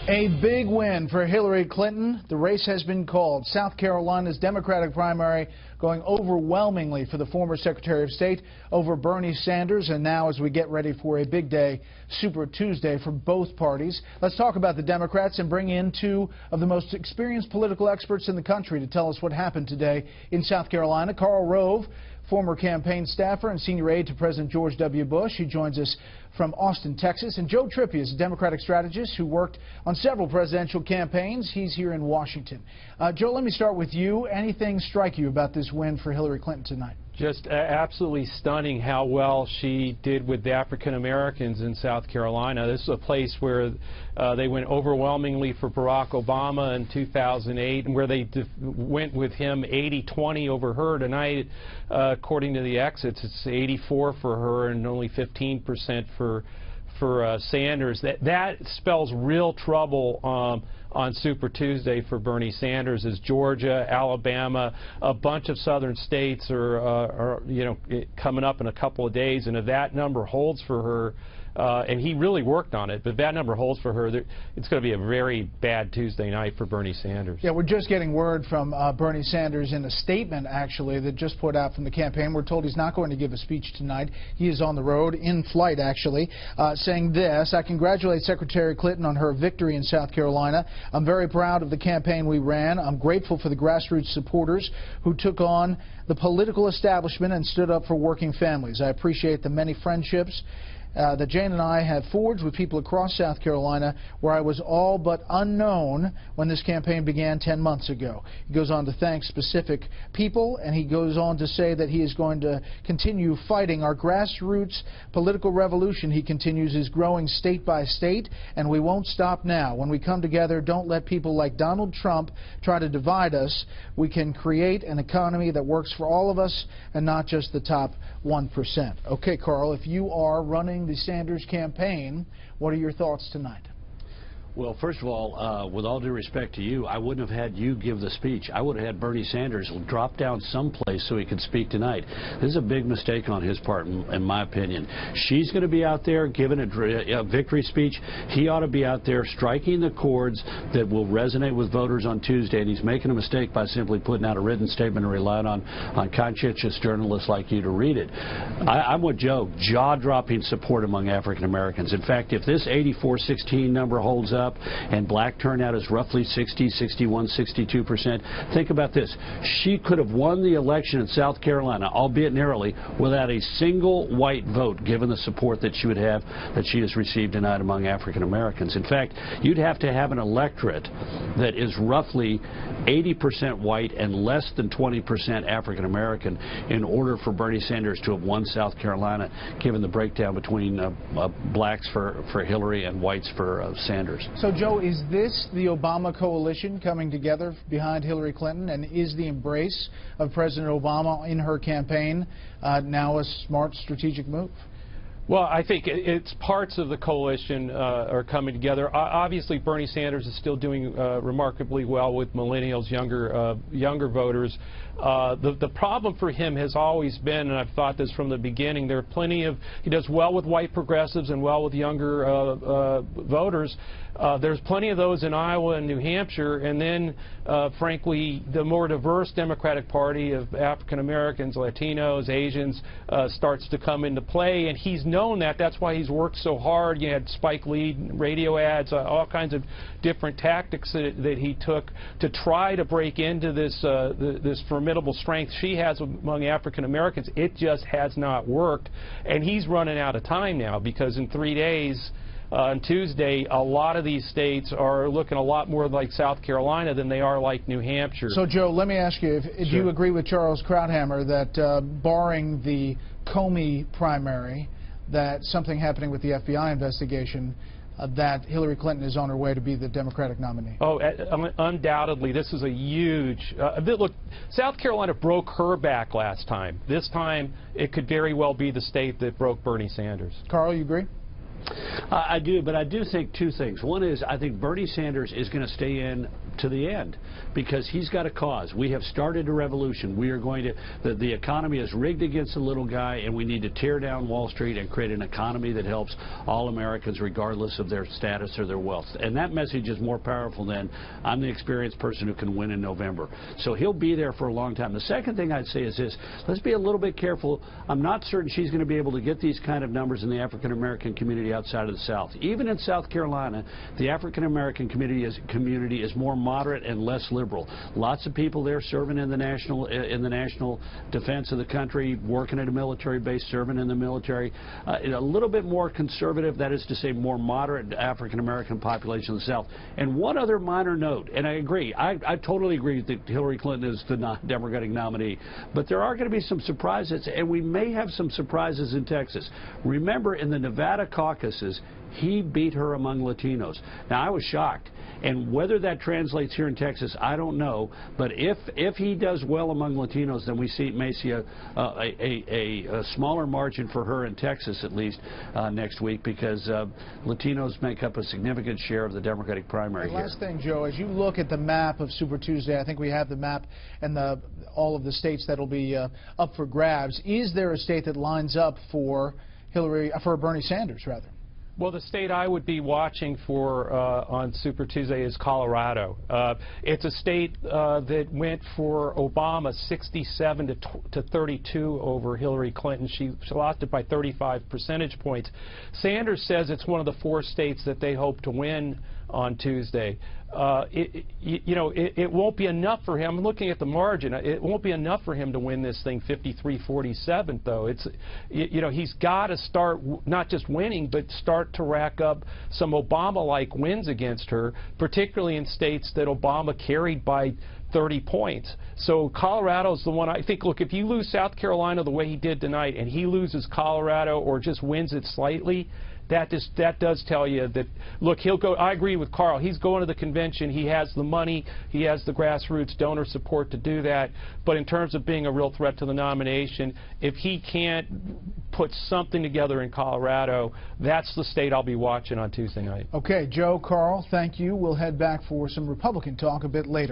A big win for Hillary Clinton. The race has been called. South Carolina's Democratic primary going overwhelmingly for the former Secretary of State over Bernie Sanders. And now as we get ready for a big day, Super Tuesday for both parties, let's talk about the Democrats and bring in two of the most experienced political experts in the country to tell us what happened today in South Carolina. Karl Rove, former campaign staffer and senior aide to President George W. Bush. He joins us from Austin, Texas. And Trippi is a Democratic strategist who worked on several presidential campaigns. He's here in Washington. Joe, let me start with you. Anything strike you about this win for Hillary Clinton tonight? Just absolutely stunning how well she did with the African Americans in South Carolina. This is a place where they went overwhelmingly for Barack Obama in 2008, and where they went with him 80-20 over her. Tonight, according to the exits, it's 84 for her and only 15% for Sanders. That spells real trouble on Super Tuesday for Bernie Sanders, as Georgia, Alabama, a bunch of southern states are coming up in a couple of days, and if that number holds for her, and he really worked on it, but if that number holds for her, it's going to be a very bad Tuesday night for Bernie Sanders. Yeah, we're just getting word from Bernie Sanders in a statement, actually, that just put out from the campaign. We're told he's not going to give a speech tonight. He is on the road, in flight, actually, saying this: "I congratulate Secretary Clinton on her victory in South Carolina. I'm very proud of the campaign we ran. I'm grateful for the grassroots supporters who took on the political establishment and stood up for working families. I appreciate the many friendships that Jane and I have forged with people across South Carolina, where I was all but unknown when this campaign began 10 months ago." He goes on to thank specific people, and he goes on to say that he is going to continue fighting our grassroots political revolution. He continues, is growing state by state, and we won't stop now. When we come together, don't let people like Donald Trump try to divide us. We can create an economy that works for all of us and not just the top 1%. Okay, Karl, if you are running the Sanders campaign, what are your thoughts tonight? Well, first of all, with all due respect to you, I wouldn't have had you give the speech. I would have had Bernie Sanders drop down someplace so he could speak tonight. This is a big mistake on his part, in my opinion. She's going to be out there giving a victory speech. He ought to be out there striking the chords that will resonate with voters on Tuesday, and he's making a mistake by simply putting out a written statement and relying on conscientious journalists like you to read it. I'm with Joe. Jaw-dropping support among African Americans. In fact, if this 84-16 number holds up, and black turnout is roughly 60, 61, 62%. Think about this. She could have won the election in South Carolina, albeit narrowly, without a single white vote, given the support that she would have, that she has received tonight among African Americans. In fact, you'd have to have an electorate that is roughly 80% white and less than 20% African American in order for Bernie Sanders to have won South Carolina, given the breakdown between blacks for Hillary and whites for Sanders. So, Joe, is this the Obama coalition coming together behind Hillary Clinton, and is the embrace of President Obama in her campaign now a smart strategic move? Well, I think it's parts of the coalition are coming together. Obviously, Bernie Sanders is still doing remarkably well with millennials, younger voters. The problem for him has always been, and I've thought this from the beginning, there are plenty of, he does well with white progressives and well with younger voters. There's plenty of those in Iowa and New Hampshire, and then, frankly, the more diverse Democratic Party of African Americans, Latinos, Asians starts to come into play, and he's known that. That's why he's worked so hard. You had Spike Lee radio ads, all kinds of different tactics that he took to try to break into this this formidable strength she has among African Americans. It just has not worked, and he's running out of time now, because in 3 days, on Tuesday, a lot of these states are looking a lot more like South Carolina than they are like New Hampshire. So, Joe, let me ask you, do you agree with Charles Krauthammer that barring the Comey primary, that something happening with the FBI investigation, that Hillary Clinton is on her way to be the Democratic nominee? Oh, undoubtedly. This is a huge... look, South Carolina broke her back last time. This time, it could very well be the state that broke Bernie Sanders. Karl, you agree? I do, but I do think two things. One is I think Bernie Sanders is going to stay in to the end because he's got a cause. We have started a revolution. We are going to, the economy is rigged against the little guy, and we need to tear down Wall Street and create an economy that helps all Americans regardless of their status or their wealth. And that message is more powerful than I'm the experienced person who can win in November. So he'll be there for a long time. The second thing I'd say is this: let's be a little bit careful. I'm not certain she's going to be able to get these kind of numbers in the African-American community outside of the South. Even in South Carolina, the African-American community is more moderate and less liberal. Lots of people there serving in the national defense of the country, working at a military base, serving in the military. A little bit more conservative, that is to say more moderate African-American population in the South. And one other minor note, and I agree, I totally agree that Hillary Clinton is the Democratic nominee, but there are going to be some surprises, and we may have some surprises in Texas. Remember, in the Nevada caucuses, he beat her among Latinos. Now, I was shocked. And whether that translates here in Texas, I don't know. But if he does well among Latinos, then we may see a smaller margin for her in Texas, at least, next week, because Latinos make up a significant share of the Democratic primary here. Last thing, Joe, as you look at the map of Super Tuesday, I think we have the map and all of the states that will be up for grabs. Is there a state that lines up for Bernie Sanders, rather? Well, the state I would be watching for on Super Tuesday is Colorado. It's a state that went for Obama 67 to 32 over Hillary Clinton. She lost it by 35 percentage points. Sanders says it's one of the 4 states that they hope to win on Tuesday. It won't be enough for him. I'm looking at the margin. It won't be enough for him to win this thing 53-47, though. He's got to start not just winning, but start to rack up some Obama-like wins against her, particularly in states that Obama carried by 30 points. So Colorado's the one I think, look, if you lose South Carolina the way he did tonight, and he loses Colorado or just wins it slightly, that does tell you that, look, he'll go. I agree with Karl. He's going to the convention. He has the money. He has the grassroots donor support to do that. But in terms of being a real threat to the nomination, if he can't put something together in Colorado, that's the state I'll be watching on Tuesday night. Okay, Joe, Karl, thank you. We'll head back for some Republican talk a bit later.